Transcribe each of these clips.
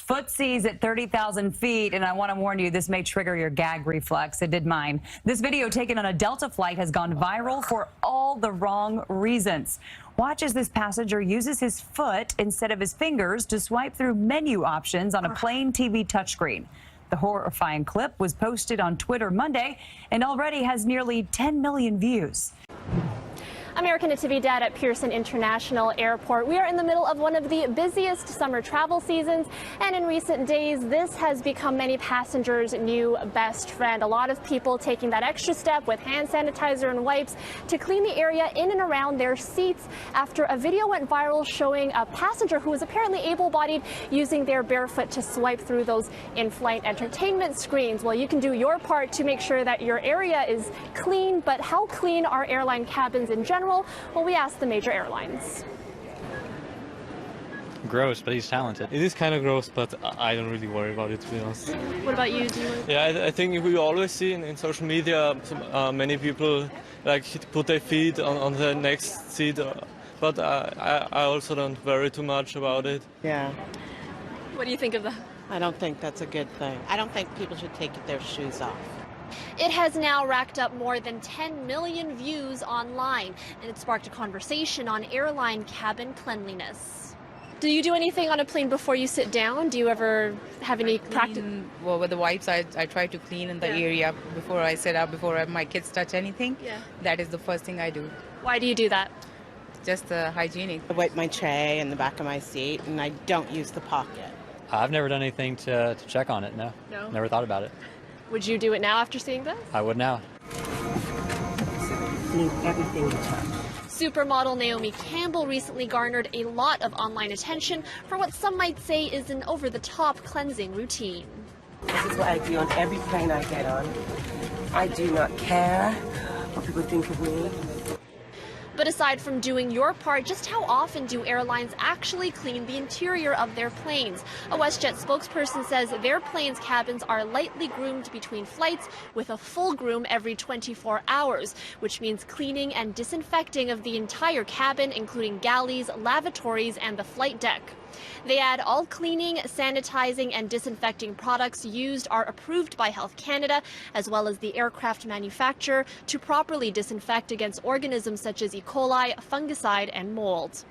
Footsies at 30,000 feet, and I want to warn you, this may trigger your gag reflex. It did mine. This video taken on a Delta flight has gone viral for all the wrong reasons. Watch as this passenger uses his foot instead of his fingers to swipe through menu options on a plain TV touchscreen. The horrifying clip was posted on Twitter Monday and already has nearly 10 million views. American Nativity Dad at Pearson International Airport. We are in the middle of one of the busiest summer travel seasons, and in recent days, this has become many passengers' new best friend. A lot of people taking that extra step with hand sanitizer and wipes to clean the area in and around their seats after a video went viral showing a passenger who was apparently able-bodied using their barefoot to swipe through those in-flight entertainment screens. Well, you can do your part to make sure that your area is clean, but how clean are airline cabins in general? Well, we asked the major airlines. Gross, but he's talented. It is kind of gross, but I don't really worry about it, to be honest. What about you? Yeah, I think we always see in social media many people like put their feet on the next seat, but I also don't worry too much about it. Yeah. What do you think of that? I don't think that's a good thing. I don't think people should take their shoes off. It has now racked up more than 10 million views online, and it sparked a conversation on airline cabin cleanliness. Do you do anything on a plane before you sit down? Do you ever have any practice? Well, with the wipes, I try to clean in the area before I sit up, before my kids touch anything. Yeah. That is the first thing I do. Why do you do that? Just hygienic. I wipe my tray and the back of my seat, and I don't use the pocket. I've never done anything to check on it, no. No? Never thought about it. Would you do it now after seeing this? I would now. Clean everything you touch. Supermodel Naomi Campbell recently garnered a lot of online attention for what some might say is an over-the-top cleansing routine. This is what I do on every plane I get on. I do not care what people think of me. But aside from doing your part, just how often do airlines actually clean the interior of their planes? A WestJet spokesperson says their planes' cabins are lightly groomed between flights with a full groom every 24 hours, which means cleaning and disinfecting of the entire cabin, including galleys, lavatories, and the flight deck. They add all cleaning, sanitizing, and disinfecting products used are approved by Health Canada, as well as the aircraft manufacturer, to properly disinfect against organisms such as E. coli, fungicide, and mold.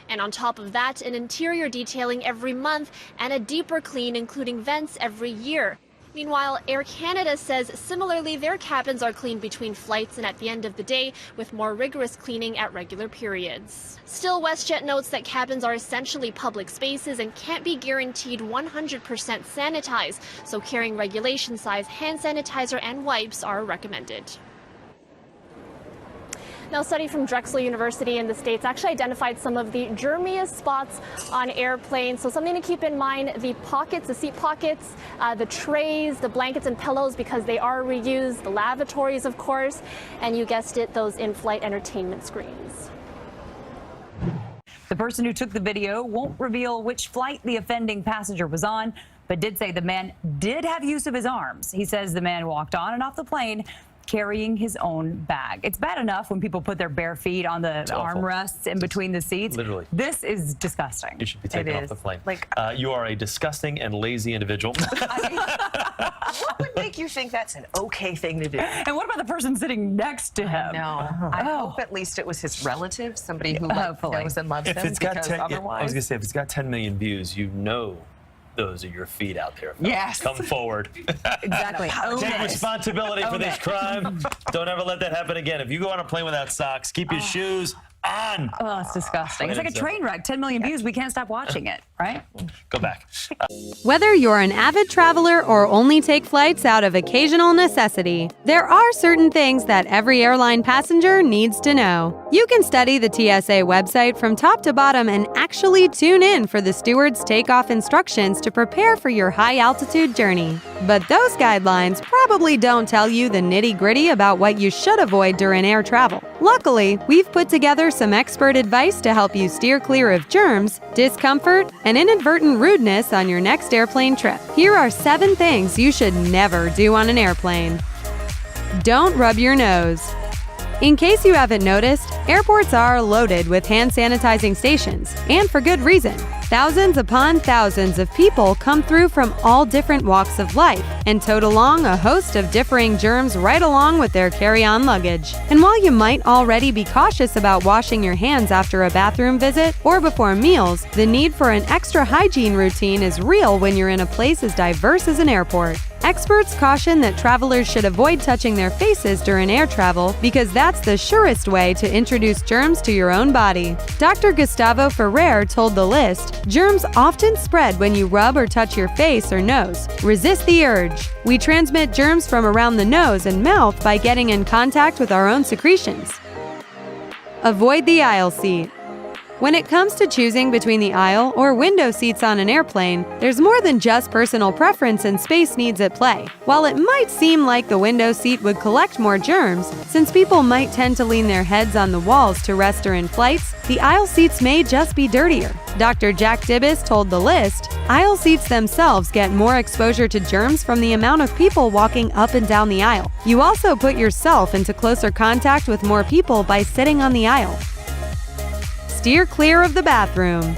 And on top of that, an interior detailing every month and a deeper clean, including vents, every year. Meanwhile, Air Canada says similarly their cabins are cleaned between flights and at the end of the day, with more rigorous cleaning at regular periods. Still, WestJet notes that cabins are essentially public spaces and can't be guaranteed 100% sanitized, so carrying regulation-size hand sanitizer and wipes are recommended. Now, a study from Drexel University in the States actually identified some of the germiest spots on airplanes. So something to keep in mind, the pockets, the seat pockets, the trays, the blankets and pillows, because they are reused, the lavatories, of course, and you guessed it, those in-flight entertainment screens. The person who took the video won't reveal which flight the offending passenger was on, but did say the man did have use of his arms. He says the man walked on and off the plane carrying his own bag. It's bad enough when people put their bare feet on the armrests in between the seats. Literally. This is disgusting. You should be taken off the plane. Like, you are a disgusting and lazy individual. What would make you think that's an okay thing to do? and what about the person sitting next to him? No. I hope at least it was his relative, somebody who knows and loves If him, it's got because 10, otherwise... I was going to say, if it's got 10 million views, you know those are your feet out there. Yes. Come forward. Exactly. Take responsibility for this crime. Don't ever let that happen again. If you go on a plane without socks, keep your shoes on. Oh, it's disgusting. It's like a train wreck. 10 million views. We can't stop watching it, right? Go back. Whether you're an avid traveler or only take flights out of occasional necessity, there are certain things that every airline passenger needs to know. You can study the TSA website from top to bottom and actually tune in for the steward's takeoff instructions to prepare for your high-altitude journey. But those guidelines probably don't tell you the nitty-gritty about what you should avoid during air travel. Luckily, we've put together some expert advice to help you steer clear of germs, discomfort, and inadvertent rudeness on your next airplane trip. Here are 7 things you should never do on an airplane. Don't rub your nose. In case you haven't noticed, airports are loaded with hand sanitizing stations, and for good reason. Thousands upon thousands of people come through from all different walks of life and tote along a host of differing germs right along with their carry-on luggage. And while you might already be cautious about washing your hands after a bathroom visit or before meals, the need for an extra hygiene routine is real when you're in a place as diverse as an airport. Experts caution that travelers should avoid touching their faces during air travel because that's the surest way to introduce germs to your own body. Dr. Gustavo Ferrer told The List, "Germs often spread when you rub or touch your face or nose. Resist the urge. We transmit germs from around the nose and mouth by getting in contact with our own secretions." Avoid the aisle seat. When it comes to choosing between the aisle or window seats on an airplane, there's more than just personal preference and space needs at play. While it might seem like the window seat would collect more germs, since people might tend to lean their heads on the walls to rest during flights, the aisle seats may just be dirtier. Dr. Jack Dibis told The List, "Aisle seats themselves get more exposure to germs from the amount of people walking up and down the aisle. You also put yourself into closer contact with more people by sitting on the aisle." Steer clear of the bathroom.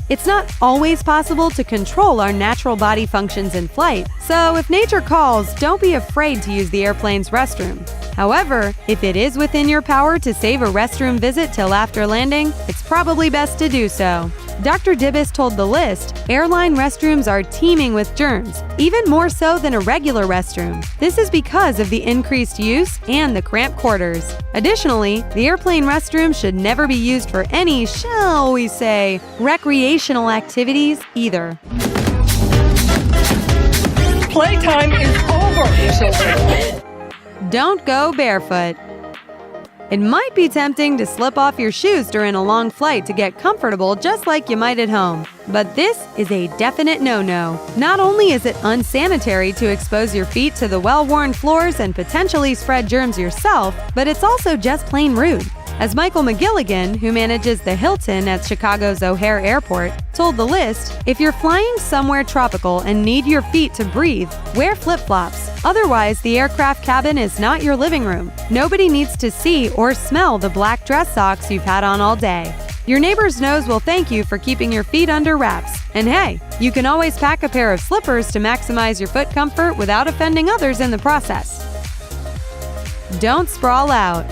It's not always possible to control our natural body functions in flight, so if nature calls, don't be afraid to use the airplane's restroom. However, if it is within your power to save a restroom visit till after landing, it's probably best to do so. Dr. Dibis told The List, "Airline restrooms are teeming with germs, even more so than a regular restroom. This is because of the increased use and the cramped quarters. Additionally, the airplane restroom should never be used for any, shall we say, recreational activities either." Playtime is over, children. Don't go barefoot. It might be tempting to slip off your shoes during a long flight to get comfortable just like you might at home. But this is a definite no-no. Not only is it unsanitary to expose your feet to the well-worn floors and potentially spread germs yourself, but it's also just plain rude. As Michael McGilligan, who manages the Hilton at Chicago's O'Hare Airport, told The List, "If you're flying somewhere tropical and need your feet to breathe, wear flip-flops. Otherwise, the aircraft cabin is not your living room. Nobody needs to see or smell the black dress socks you've had on all day. Your neighbor's nose will thank you for keeping your feet under wraps. And hey, you can always pack a pair of slippers to maximize your foot comfort without offending others in the process." Don't sprawl out.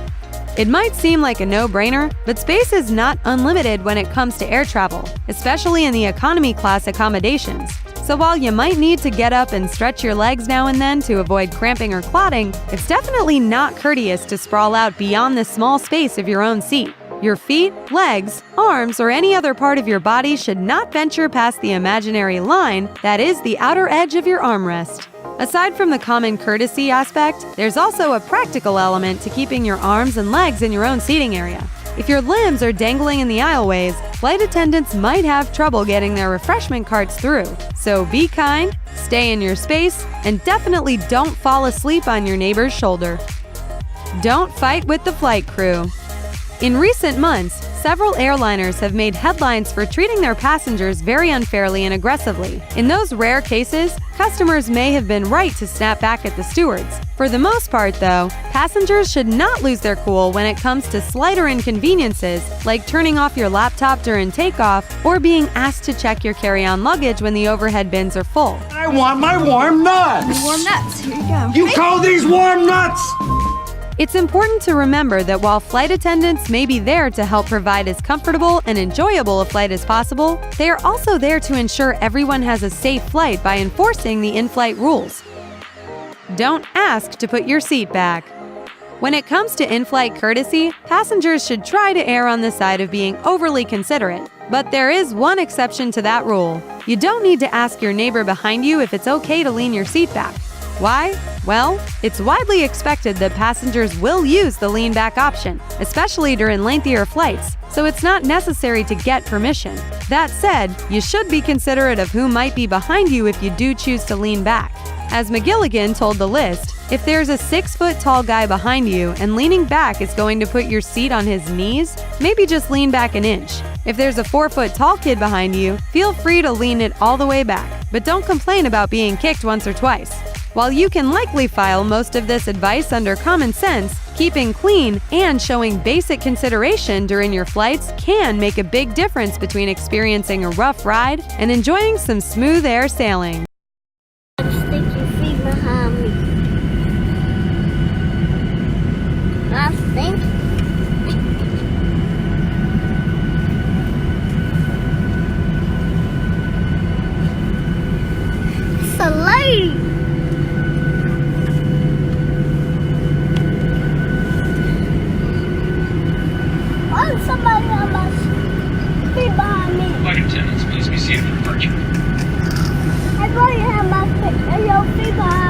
It might seem like a no-brainer, but space is not unlimited when it comes to air travel, especially in the economy class accommodations. So while you might need to get up and stretch your legs now and then to avoid cramping or clotting, it's definitely not courteous to sprawl out beyond the small space of your own seat. Your feet, legs, arms, or any other part of your body should not venture past the imaginary line that is the outer edge of your armrest. Aside from the common courtesy aspect, there's also a practical element to keeping your arms and legs in your own seating area. If your limbs are dangling in the aisleways, flight attendants might have trouble getting their refreshment carts through. So be kind, stay in your space, and definitely don't fall asleep on your neighbor's shoulder. Don't fight with the flight crew. In recent months, several airliners have made headlines for treating their passengers very unfairly and aggressively. In those rare cases, customers may have been right to snap back at the stewards. For the most part, though, passengers should not lose their cool when it comes to slighter inconveniences, like turning off your laptop during takeoff or being asked to check your carry-on luggage when the overhead bins are full. I want my warm nuts! Warm nuts, here you go. You call these warm nuts? It's important to remember that while flight attendants may be there to help provide as comfortable and enjoyable a flight as possible, they are also there to ensure everyone has a safe flight by enforcing the in-flight rules. Don't ask to put your seat back. When it comes to in-flight courtesy, passengers should try to err on the side of being overly considerate. But there is one exception to that rule. You don't need to ask your neighbor behind you if it's okay to lean your seat back. Why? Well, it's widely expected that passengers will use the lean back option, especially during lengthier flights, so it's not necessary to get permission. That said, you should be considerate of who might be behind you if you do choose to lean back. As McGilligan told The List, if there's a 6-foot-tall guy behind you and leaning back is going to put your seat on his knees, maybe just lean back an inch. If there's a 4-foot-tall kid behind you, feel free to lean it all the way back, but don't complain about being kicked once or twice. While you can likely file most of this advice under common sense, Keeping clean and showing basic consideration during your flights can make a big difference between experiencing a rough ride and enjoying some smooth air sailing. Stick your feet behind me. I think it's a lady. Why is somebody on my feet behind me? Flight attendants, please be seated for departure. I thought you had your feet behind